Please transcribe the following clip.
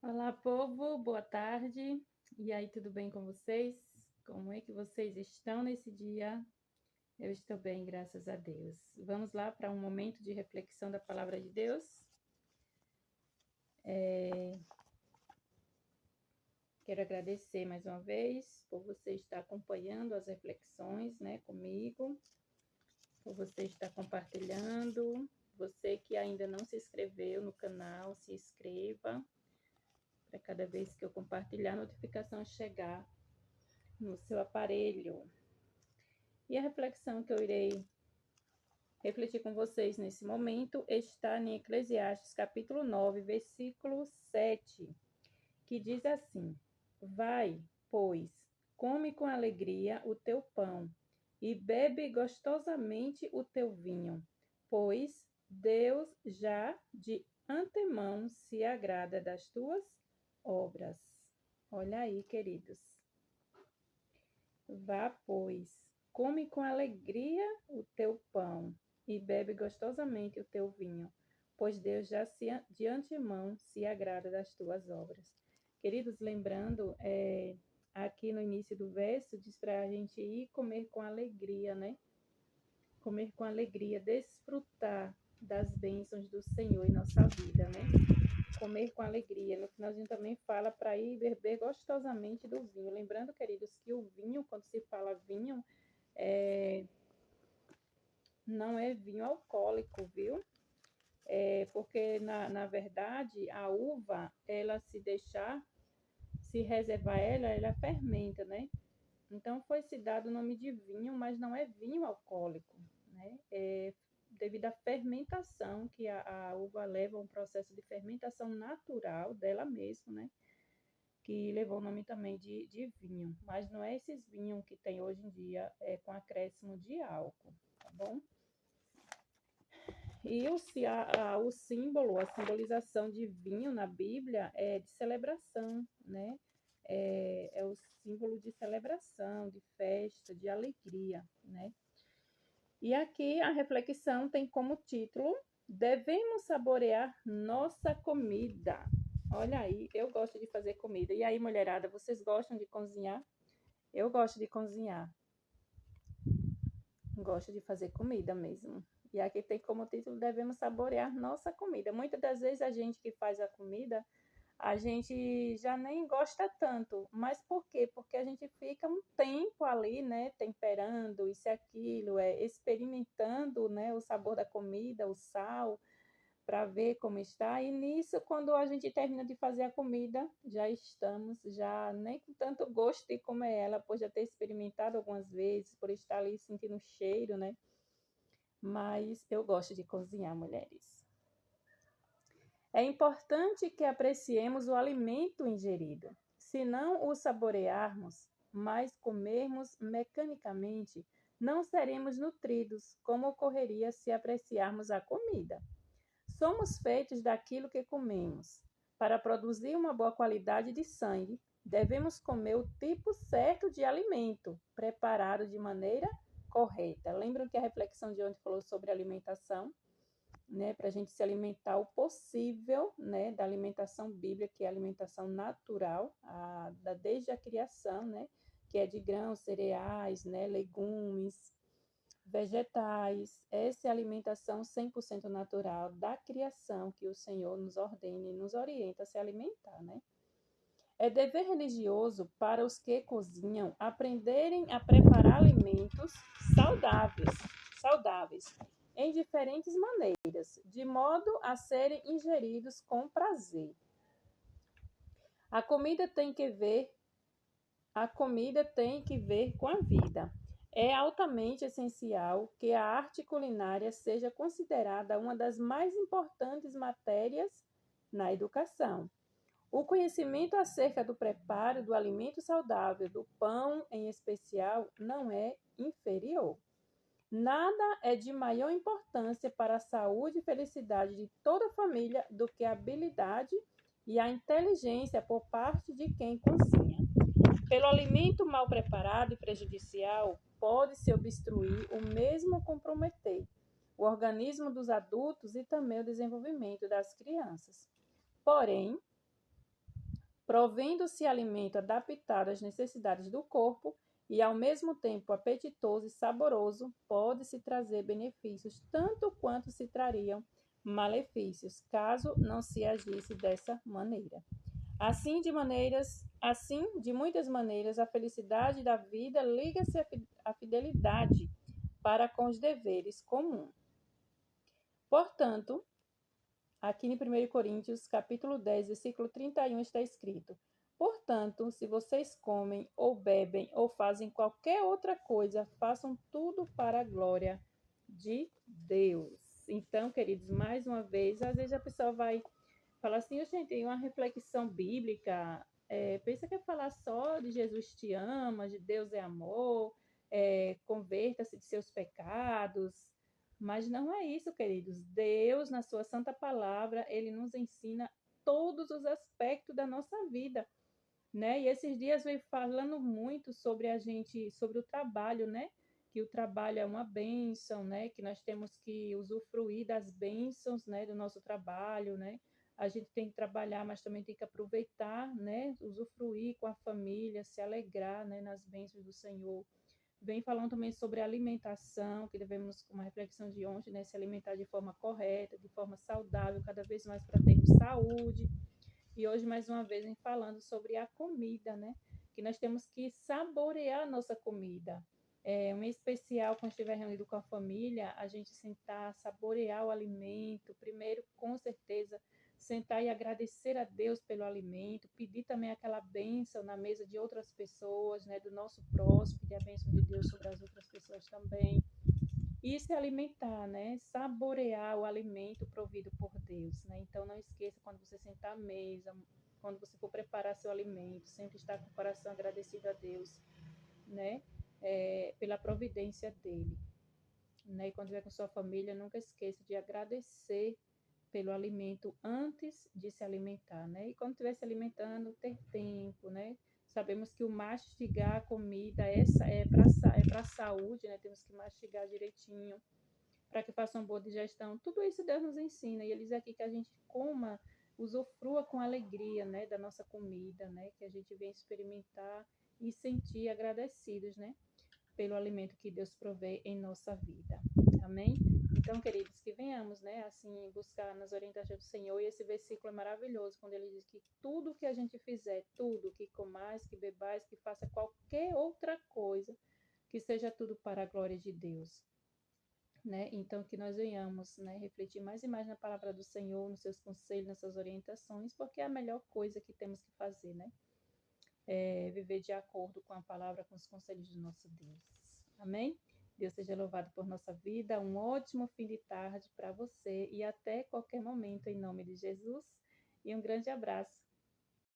Olá, povo, boa tarde. E aí, tudo bem com vocês? Como é que vocês estão nesse dia? Eu estou bem, graças a Deus. Vamos lá para um momento de reflexão da palavra de Deus. Quero agradecer mais uma vez por você estar acompanhando as reflexões, né, comigo, por você estar compartilhando. Você que ainda não se inscreveu no canal, se inscreva para cada vez que eu compartilhar, a notificação chegar no seu aparelho. E a reflexão que eu irei refletir com vocês nesse momento está em Eclesiastes capítulo 9, versículo 7, que diz assim: Vai, pois, come com alegria o teu pão e bebe gostosamente o teu vinho, pois Deus já de antemão se agrada das tuas obras. Olha aí, queridos. Vá, pois, come com alegria o teu pão e bebe gostosamente o teu vinho, pois Deus já de antemão se agrada das tuas obras. Queridos, lembrando, aqui no início do verso, diz para a gente ir comer com alegria, né? Comer com alegria, desfrutar das bênçãos do Senhor em nossa vida, né? Comer com alegria. No finalzinho também fala para ir beber gostosamente do vinho. Lembrando, queridos, que o vinho, quando se fala vinho, não é vinho alcoólico, viu? Porque, na verdade, a uva, ela se deixar, se reservar ela fermenta, né? Então, foi se dado o nome de vinho, mas não é vinho alcoólico, né? Devido à fermentação, que a uva leva um processo de fermentação natural dela mesma, né? Que levou o nome também de vinho, mas não é esses vinhos que tem hoje em dia com acréscimo de álcool, tá bom? E o símbolo, a simbolização de vinho na Bíblia é de celebração, né? É o símbolo de celebração, de festa, de alegria, né? E aqui a reflexão tem como título: Devemos saborear nossa comida. Olha aí, eu gosto de fazer comida. E aí, mulherada, vocês gostam de cozinhar? Eu gosto de cozinhar. Gosto de fazer comida mesmo. E aqui tem como título: Devemos saborear nossa comida. Muitas das vezes a gente que faz a comida, a gente já nem gosta tanto. Mas por quê? Porque a gente fica um tempo ali, né, temperando isso e aquilo, experimentando, né, o sabor da comida, o sal, para ver como está. E nisso, quando a gente termina de fazer a comida, já estamos já nem com tanto gosto de comer ela, por já ter experimentado algumas vezes, por estar ali sentindo o cheiro, né? Mas eu gosto de cozinhar, mulheres. É importante que apreciemos o alimento ingerido. Se não o saborearmos, mas comermos mecanicamente, não seremos nutridos, como ocorreria se apreciarmos a comida. Somos feitos daquilo que comemos. Para produzir uma boa qualidade de sangue, devemos comer o tipo certo de alimento, preparado de maneira correta. Lembram que a reflexão de ontem falou sobre alimentação? Né, para a gente se alimentar o possível, né, da alimentação bíblica, que é a alimentação natural, desde a criação, né, que é de grãos, cereais, né, legumes, vegetais. Essa é a alimentação 100% natural da criação que o Senhor nos ordena e nos orienta a se alimentar, né? É dever religioso para os que cozinham aprenderem a preparar alimentos saudáveis em diferentes maneiras, de modo a serem ingeridos com prazer. A comida tem que ver com a vida. É altamente essencial que a arte culinária seja considerada uma das mais importantes matérias na educação. O conhecimento acerca do preparo do alimento saudável, do pão em especial, não é inferior. Nada é de maior importância para a saúde e felicidade de toda a família do que a habilidade e a inteligência por parte de quem cozinha. Pelo alimento mal preparado e prejudicial, pode-se obstruir ou mesmo comprometer o organismo dos adultos e também o desenvolvimento das crianças. Porém, provendo-se alimento adaptado às necessidades do corpo e ao mesmo tempo apetitoso e saboroso, pode-se trazer benefícios tanto quanto se trariam malefícios, caso não se agisse dessa maneira. De muitas maneiras, a felicidade da vida liga-se à fidelidade para com os deveres comuns. Portanto, aqui em 1 Coríntios, capítulo 10, versículo 31, está escrito: portanto, se vocês comem ou bebem ou fazem qualquer outra coisa, façam tudo para a glória de Deus. Então, queridos, mais uma vez, às vezes a pessoa vai falar assim, gente, tem uma reflexão bíblica, pensa que é falar só de Jesus te ama, de Deus é amor, converta-se de seus pecados, mas não é isso, queridos. Deus, na sua santa palavra, ele nos ensina todos os aspectos da nossa vida, né? E esses dias veio falando muito sobre sobre o trabalho, né? Que o trabalho é uma bênção, né? Que nós temos que usufruir das bênçãos, né? Do nosso trabalho, né? A gente tem que trabalhar, mas também tem que aproveitar, né? Usufruir com a família, se alegrar, né? Nas bênçãos do Senhor. Vem falando também sobre alimentação, que devemos, uma reflexão de ontem, né? Se alimentar de forma correta, de forma saudável, cada vez mais para termos saúde. E hoje, mais uma vez, vem falando sobre a comida, né? Que nós temos que saborear a nossa comida. Um especial, quando estiver reunido com a família, a gente sentar, saborear o alimento. Primeiro, com certeza, sentar e agradecer a Deus pelo alimento, pedir também aquela bênção na mesa de outras pessoas, né? Do nosso próximo, pedir a bênção de Deus sobre as outras pessoas também. E se alimentar, né? Saborear o alimento provido por Deus, né? Então não esqueça quando você sentar à mesa, quando você for preparar seu alimento, sempre estar com o coração agradecido a Deus, né? Pela providência dele, né? E quando estiver com sua família, nunca esqueça de agradecer pelo alimento antes de se alimentar, né? E quando estiver se alimentando, ter tempo, né? Sabemos que o mastigar a comida para a saúde, né? Temos que mastigar direitinho para que faça uma boa digestão. Tudo isso Deus nos ensina e ele diz aqui que a gente coma, usufrua com alegria, né? Da nossa comida, né? Que a gente venha experimentar e sentir agradecidos, né? Pelo alimento que Deus provê em nossa vida. Amém? Então, queridos, que venhamos, né, assim, buscar nas orientações do Senhor. E esse versículo é maravilhoso, quando ele diz que tudo que a gente fizer, tudo, que comais, que bebais, que faça qualquer outra coisa, que seja tudo para a glória de Deus. Né? Então, que nós venhamos, né, refletir mais e mais na palavra do Senhor, nos seus conselhos, nas suas orientações, porque é a melhor coisa que temos que fazer, né? Viver de acordo com a palavra, com os conselhos do nosso Deus. Amém? Deus seja louvado por nossa vida. Um ótimo fim de tarde para você e até qualquer momento, em nome de Jesus. E um grande abraço.